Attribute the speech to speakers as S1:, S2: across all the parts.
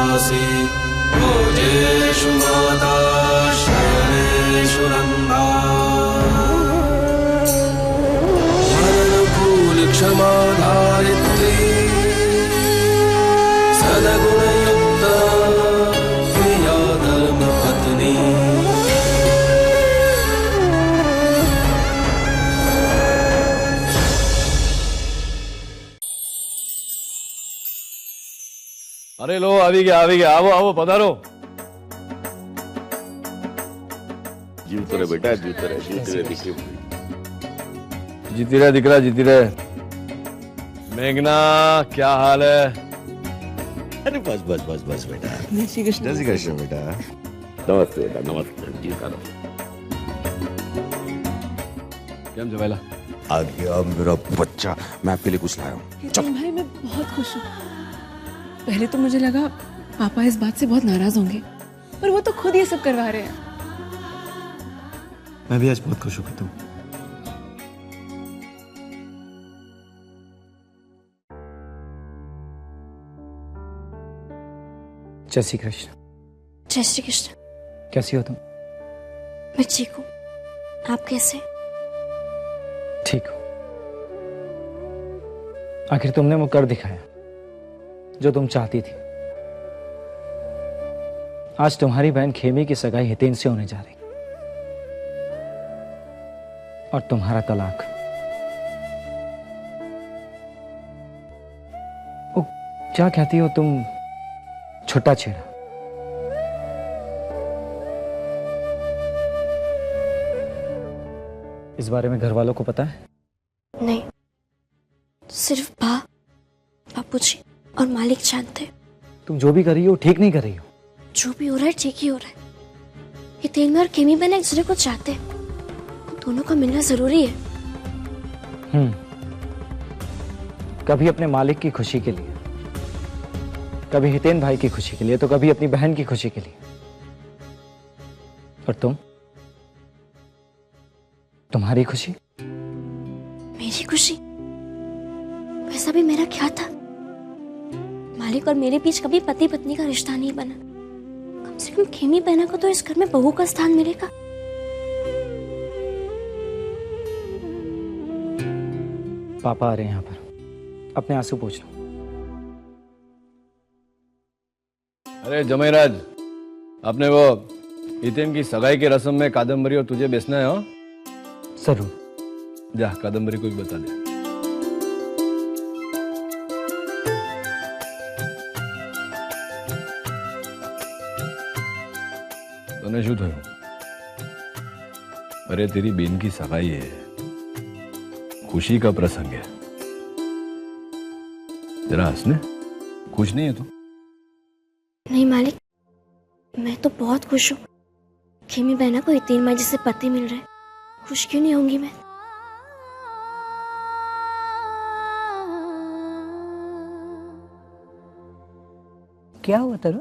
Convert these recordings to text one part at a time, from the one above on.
S1: वासी भोजेषु माता शयनेषु रन्धा वरनुकूल क्षमा धारित्री सद्गुणयुक्ता प्रिया धर्मपत्नी।
S2: अरे लो आ गया आओ आओ पधारो।
S3: जीवते रहे बेटा, जीवते रहे
S2: जीती रहे दिख रहा, जीती रहे। मेघना क्या हाल है?
S3: अरे बस बस बस बस बेटा। जय श्री कृष्ण बेटा। नमस्ते बेटा, नमस्ते जी। करो
S2: क्या जवेला
S3: आ गया मेरा बच्चा। मैं आपके लिए कुछ लाया हूँ।
S4: भाई मैं बहुत खुश हूँ। पहले तो मुझे लगा पापा इस बात से बहुत नाराज होंगे, पर वो तो खुद ये सब करवा रहे हैं।
S5: मैं भी आज बहुत खुश हूँ तुम। जय श्री कृष्ण।
S6: जय श्री कृष्ण।
S5: कैसी हो तुम?
S6: मैं ठीक हूँ, आप कैसे?
S5: ठीक हूँ। आखिर तुमने वो कर दिखाया जो तुम चाहती थी। आज तुम्हारी बहन खेमी की सगाई हितेन से होने जा रही और तुम्हारा तलाक। ओ, क्या कहती हो तुम? छोटा छेड़ा। इस बारे में घर वालों को पता है?
S6: नहीं, सिर्फ बापूजी और मालिक जानते।
S5: तुम जो भी कर रही हो ठीक नहीं कर रही हो।
S6: जो भी हो रहा है ठीक ही हो रहा है। हितेन में और खेमी बहन एक दूसरे को चाहते हैं, दोनों का मिलना जरूरी है।
S5: कभी अपने मालिक की खुशी के लिए, कभी हितेन भाई की खुशी के लिए, तो कभी अपनी बहन की खुशी के लिए। और तुम्हारी खुशी?
S6: मेरी खुशी? वैसा भी मेरा क्या था? मालिक और मेरे बीच कभी पति पत्नी का रिश्ता नहीं बना। कम से कम खेमी बहना को तो इस घर में बहू का स्थान मिलेगा।
S5: पापा आ रहे हैं यहाँ पर, अपने आंसू पोंछ लो।
S2: अरे जमेराज, आपने वो हितेन की सगाई की रस्म में कादम्बरी और तुझे बेचना है? हो
S5: जरूर।
S2: जा कादम्बरी को भी बता दे। तने शू थयो? अरे तेरी बेन की सगाई है, खुशी का प्रसंग है। जरा हंसने, खुश नहीं है तू?
S6: नहीं मालिक, मैं तो बहुत खुश हूँ। खेमी बहना को हितेन माँ जैसे पति मिल रहे, खुश क्यों नहीं होंगी मैं?
S7: क्या हुआ तरु?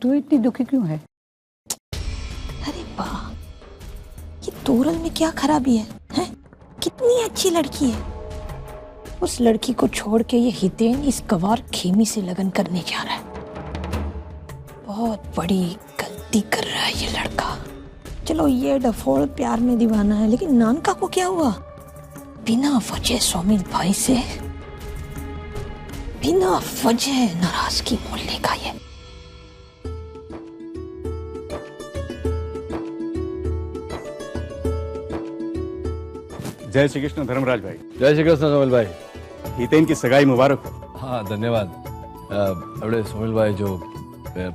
S7: तू इतनी दुखी क्यों है?
S8: अरे वाह, ये तोरल में क्या खराबी है? हैं? कितनी अच्छी लड़की है। उस लड़की को छोड़ के ये हितेन इस गवार खेमी से लगन करने जा रहा है। बहुत बड़ी गलती कर रहा है ये लड़का। चलो ये डफोड़ प्यार में दीवाना है, लेकिन नानका को क्या हुआ? बिना वजह सोमिल भाई से बिना वजह नाराजगी मोल लेगा ये।
S9: जय श्री कृष्ण धर्मराज भाई।
S2: जय श्री कृष्ण सोमिल भाई।
S9: हितेन की सगाई मुबारक हो।
S2: हाँ धन्यवाद। अबे सोमिल भाई, जो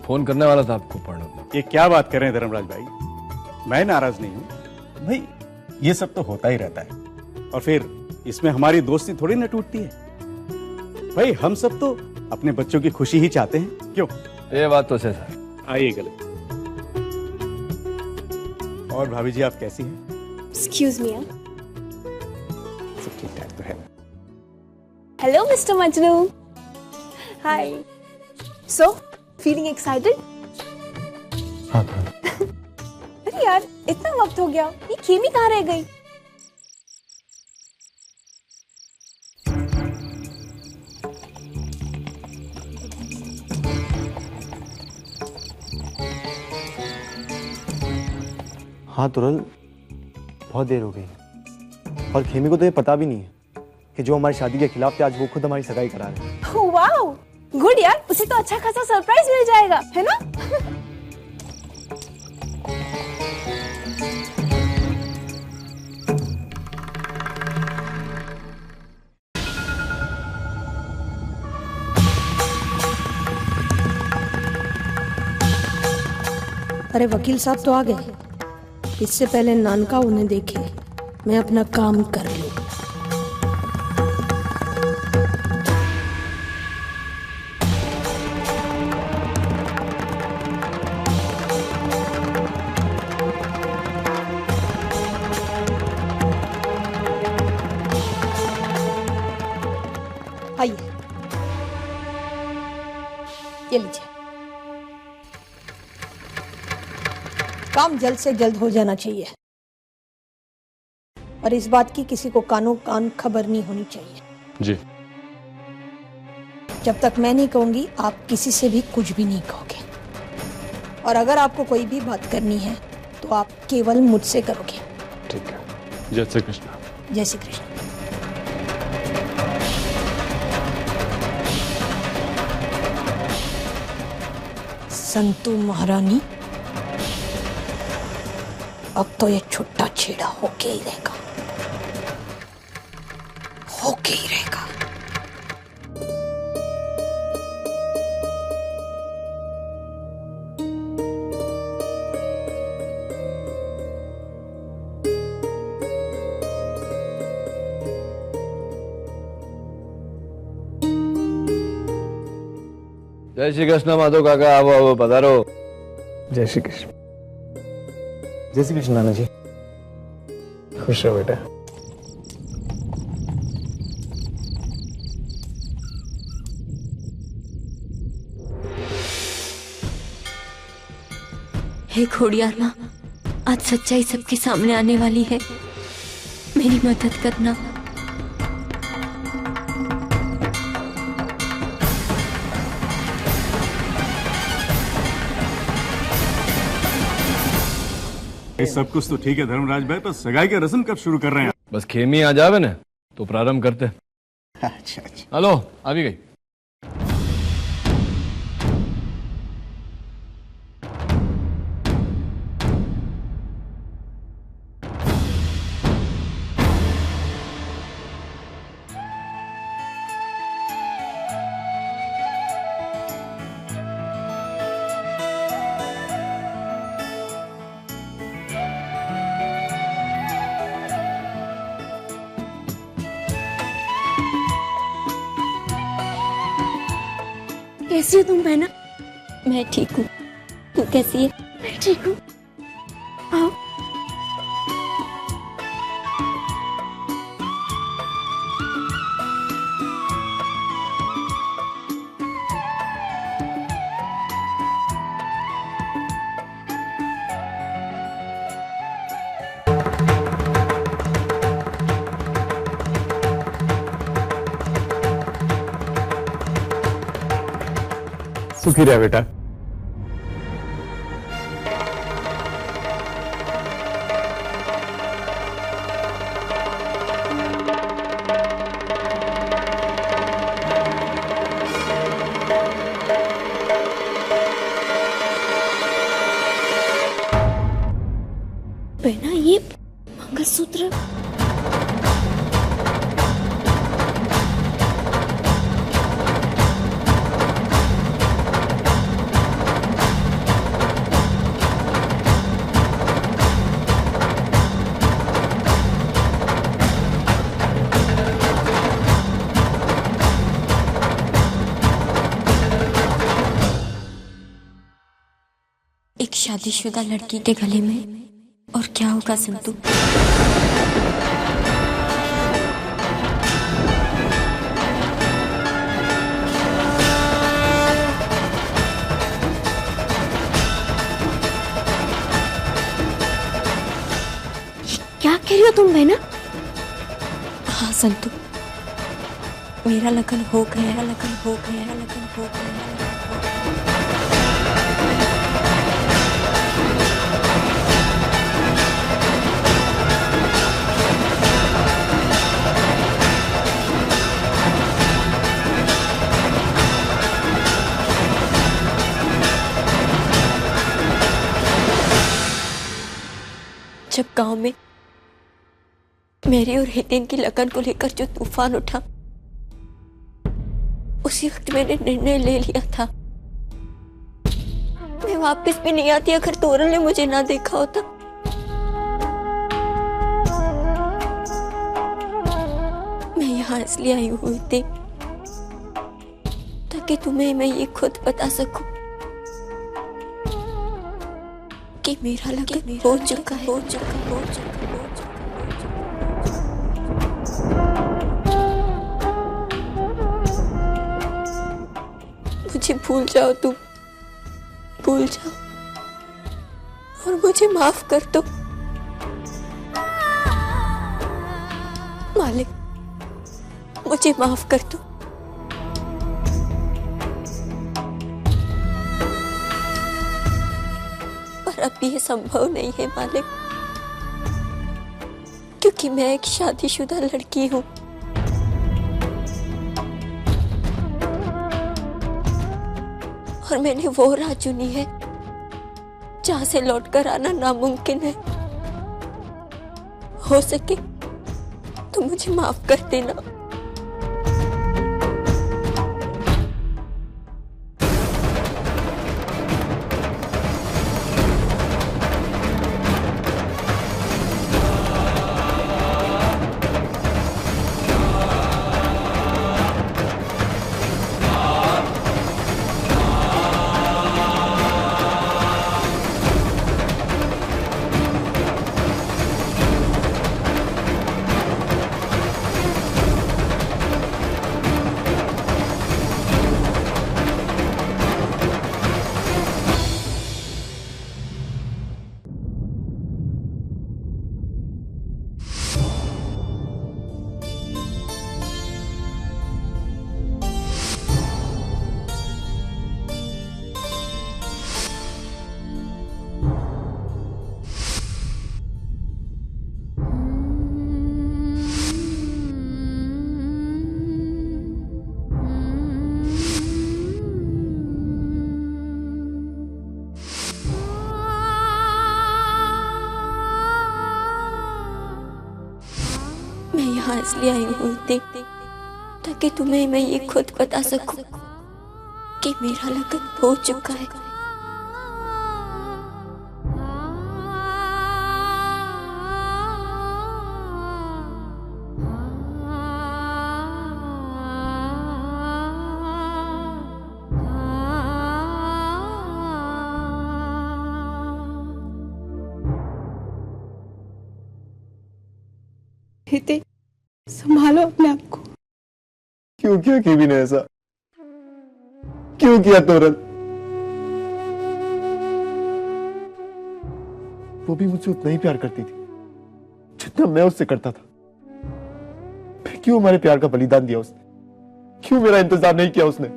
S2: फोन करने वाला था आपको पढ़ो।
S9: ये क्या बात कर रहे हैं धर्मराज भाई? मैं नाराज नहीं हूँ भाई, ये सब तो होता ही रहता है। और फिर इसमें हमारी दोस्ती थोड़ी ना टूटती है भाई। हम सब तो अपने बच्चों की खुशी ही चाहते हैं, क्यों?
S2: ये बात तो है सर।
S9: आइए गले। और भाभी जी आप कैसी हैं?
S10: Excuse me.
S9: सब ठीक ठाक तो है।
S10: Hello mister Majnu. Hi. So feeling excited?
S5: हाँ।
S10: अरे यार इतना वक्त हो गया, ये खेमी कहाँ रह गई?
S5: हाँ तुरल, बहुत देर हो गई और खेमी को तो ये पता भी नहीं है कि जो हमारी शादी के खिलाफ थे आज वो खुद हमारी सगाई करा रहे हैं।
S10: वाओ, गुड यार, उसे तो अच्छा खासा सरप्राइज मिल जाएगा, है ना?
S8: अरे वकील साहब तो आ गए। इससे पहले नानका उन्हें देखे, मैं अपना काम कर लूं। आइए, ये लीजिए। काम जल्द से जल्द हो जाना चाहिए और इस बात की किसी को कानो कान खबर नहीं होनी चाहिए।
S11: जी।
S8: जब तक मैं नहीं कहूंगी आप किसी से भी कुछ भी नहीं कहोगे, और अगर आपको कोई भी बात करनी है तो आप केवल मुझसे करोगे।
S11: ठीक है। जय श्री कृष्ण।
S8: जय श्री कृष्ण। संतू महारानी, अब तो ये छुट्टा छेड़ा होके ही रहेगा, होके ही रहेगा।
S2: जय श्री कृष्ण माधव काका, आओ आओ पधारो।
S5: जय श्री कृष्ण। जय श्री कृष्ण नाना जी। खुश रहो बेटा।
S6: हे खोड़ियार माँ, आज सच्चाई सबके सामने आने वाली है, मेरी मदद करना।
S9: ये सब कुछ तो ठीक है धर्मराज भाई, पर सगाई की रस्म कब शुरू कर रहे हैं?
S2: बस खेमी आ जावे ना तो प्रारंभ करते।
S9: अच्छा अच्छा।
S2: हेलो, आ भी गई।
S6: कैसी हो तुम बहना? मैं ठीक हूँ, तू कैसी है? मैं ठीक हूँ। आओ।
S11: सुखी रहे बेटा।
S6: बहना, ये मंगलसूत्र एक शादीशुदा लड़की के गले में, और क्या होगा संतू? क्या कह रही हो तुम बहना? हाँ संतू, मेरा लगन हो गया, लगन हो गया, लगन हो गया। जब गांव में मेरी और हितेन की लगन को लेकर जो तूफान उठा, उसी वक्त मैंने निर्णय ले लिया था मैं वापस भी नहीं आती अगर तोरल ने मुझे ना देखा होता। मैं यहाँ इसलिए आई हुई थी ताकि तुम्हें मैं ये खुद बता सकूं कि मेरा लगन हो चुका है। मुझे भूल जाओ, तुम भूल जाओ और मुझे माफ कर दो। मालिक, मुझे माफ कर दो। पर अब ये संभव नहीं है मालिक, क्योंकि मैं एक शादीशुदा लड़की हूँ। और मैंने वो राह चुनी है जहां से लौटकर आना नामुमकिन है। हो सके तो मुझे माफ कर देना। मैं यहाँ इसलिए आई हुई थी ताकि तुम्हें मैं ये खुद बता सकूं कि मेरा लगन हो चुका है।
S4: हिते, संभालो अपने आप को।
S12: क्यों किया कीवी ने ऐसा? क्यों किया तोरल? वो भी मुझसे उतना ही प्यार करती थी जितना मैं उससे करता था। फिर क्यों हमारे प्यार का बलिदान दिया उसने? क्यों मेरा इंतजार नहीं किया उसने?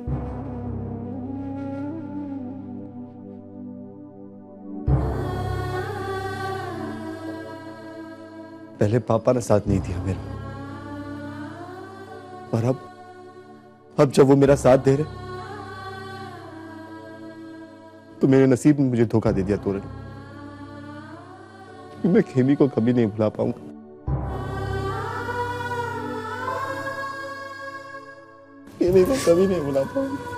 S12: पहले पापा ने साथ नहीं दिया मेरा, और अब जब वो मेरा साथ दे रहे तो मेरे नसीब ने मुझे धोखा दे दिया तोरल। मैं खेमी को कभी नहीं भुला पाऊंगा। खेमी को कभी नहीं भुला पाऊंगा।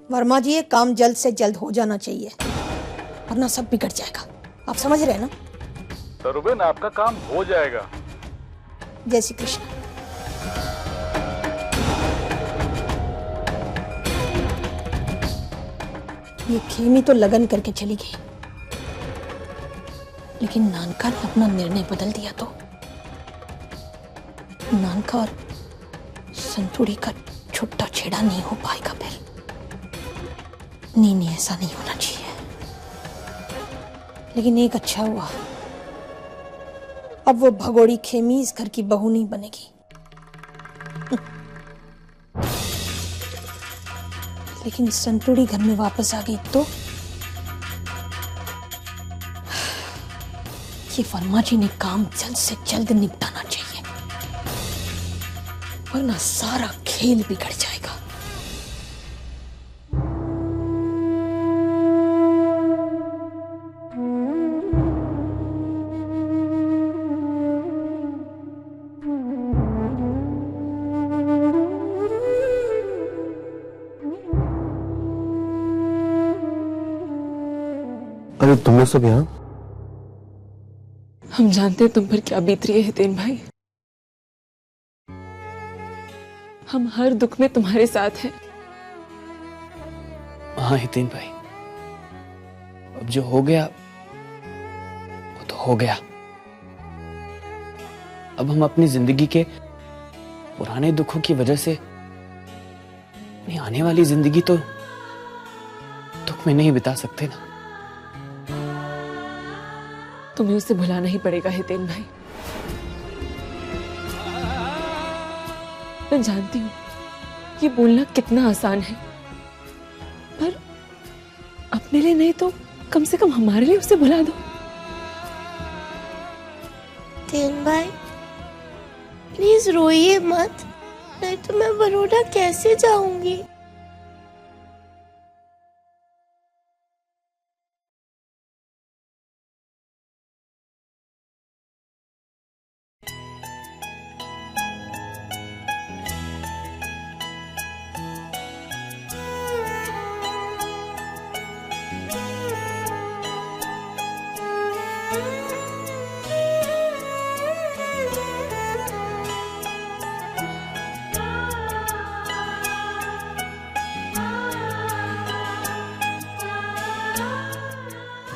S8: वर्मा जी, ये काम जल्द से जल्द हो जाना चाहिए, वरना सब बिगड़ जाएगा। आप समझ रहे हैं ना?
S11: तरुबेन, आपका काम हो जाएगा।
S8: जय श्री कृष्ण। ये खेमी तो लगन करके चली गई, लेकिन नानका ने अपना निर्णय बदल दिया तो नानका और संतुड़ी का छुट्टा छेड़ा नहीं हो पाएगा। फिर नहीं, ऐसा नहीं होना चाहिए। लेकिन एक अच्छा हुआ, अब वो भगोड़ी खेमी इस घर की बहू नहीं बनेगी। लेकिन संतुड़ी घर में वापस आ गई तो ये वर्मा जी ने काम जल्द से जल्द निपटाना चाहिए, वरना सारा खेल बिगड़ जाएगा।
S12: अरे तुम लोग सब यहाँ?
S4: हम जानते हैं तुम पर क्या बीत रही है हितेन भाई। हम हर दुख में तुम्हारे साथ हैं।
S5: हाँ हितेन भाई, अब जो हो गया वो तो हो गया। अब हम अपनी जिंदगी के पुराने दुखों की वजह से अपनी आने वाली जिंदगी तो दुख में नहीं बिता सकते ना।
S4: तुम्हें उसे भुलाना ही पड़ेगा हितेन भाई। मैं जानती हूँ ये बोलना कितना आसान है, पर अपने लिए नहीं तो कम से कम हमारे लिए उसे भुला दो।
S6: हितेन भाई प्लीज रोइए मत, नहीं तो मैं बड़ौदा कैसे जाऊंगी।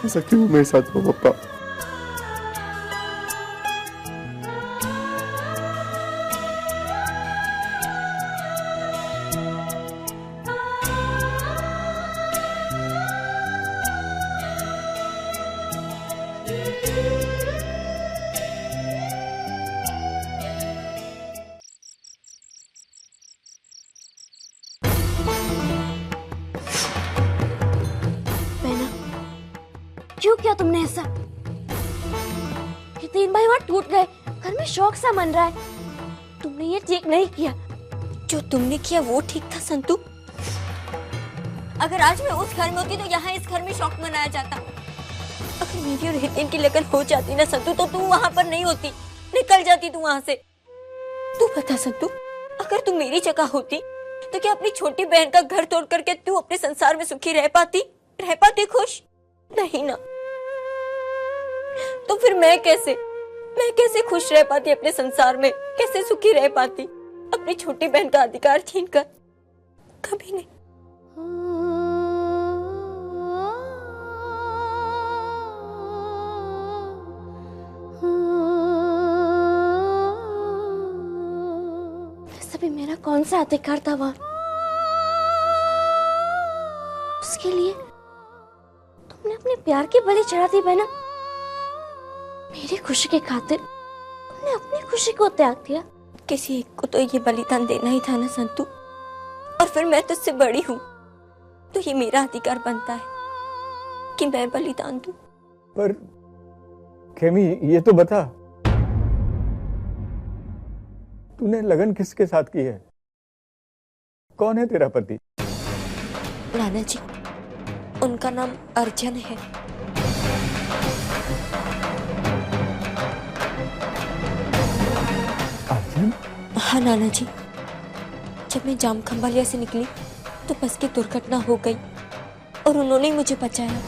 S12: ऐसा क्यों मेरे साथ हुआ पापा?
S6: क्यों किया तुमने ऐसा? हितेन भाई वहां टूट गए, घर में शौक सा मन रहा है। तुमने ये ठीक नहीं किया। जो तुमने किया वो ठीक था संतू। अगर आज मैं उस घर में होती तो यहाँ इस घर में शौक मनाया जाता। अगर मेरी और हितेन की लगन हो जाती ना संतू, तो तू वहां पर नहीं होती, निकल जाती तू वहां से। तू बता संतू, अगर तू मेरी जगह होती तो क्या अपनी छोटी बहन का घर तोड़ करके तू अपने संसार में सुखी रह पाती खुश? नहीं ना। तो फिर मैं कैसे खुश रह पाती अपने संसार में, कैसे सुखी रह पाती अपनी छोटी बहन का अधिकार छीनकर? कभी नहीं। वैसे भी मेरा कौन सा अधिकार था वहां? उसके लिए तुमने अपने प्यार की बलि चढ़ा दी बहना। मेरी खुशी की खातिर तुमने अपनी खुशी को त्याग दिया। किसी एक को तो ये बलिदान देना ही था ना संतू। और फिर मैं तुझसे बड़ी हूँ तो ये मेरा अधिकार बनता है कि मैं बलिदान दूं।
S9: पर खेमी ये तो बता, तूने लगन किसके साथ की है? कौन है तेरा पति?
S6: नाना जी, उनका नाम अर्जुन है।
S9: अर्जुन?
S6: हाँ नाना जी, जब मैं जाम खंभालिया से निकली तो बस की दुर्घटना हो गई और उन्होंने मुझे बचाया।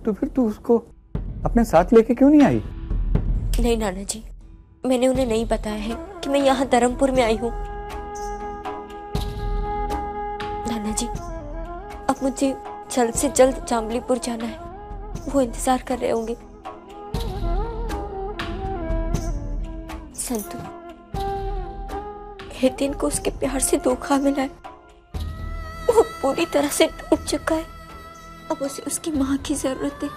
S9: तो फिर तू उसको अपने साथ लेके क्यों नहीं आई?
S6: नहीं नाना जी, मैंने उन्हें नहीं बताया है कि मैं यहाँ धर्मपुर में आई हूँ। नाना जी, अब मुझे जल्द से जल्द जामलीपुर जाना है, वो इंतजार कर रहे होंगे। संतु, हितेन को उसके प्यार से धोखा मिला है, वो पूरी तरह से टूट चुका है। अब उसे उसकी माँ की जरूरत है,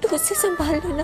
S6: तो उसे संभाल लेना।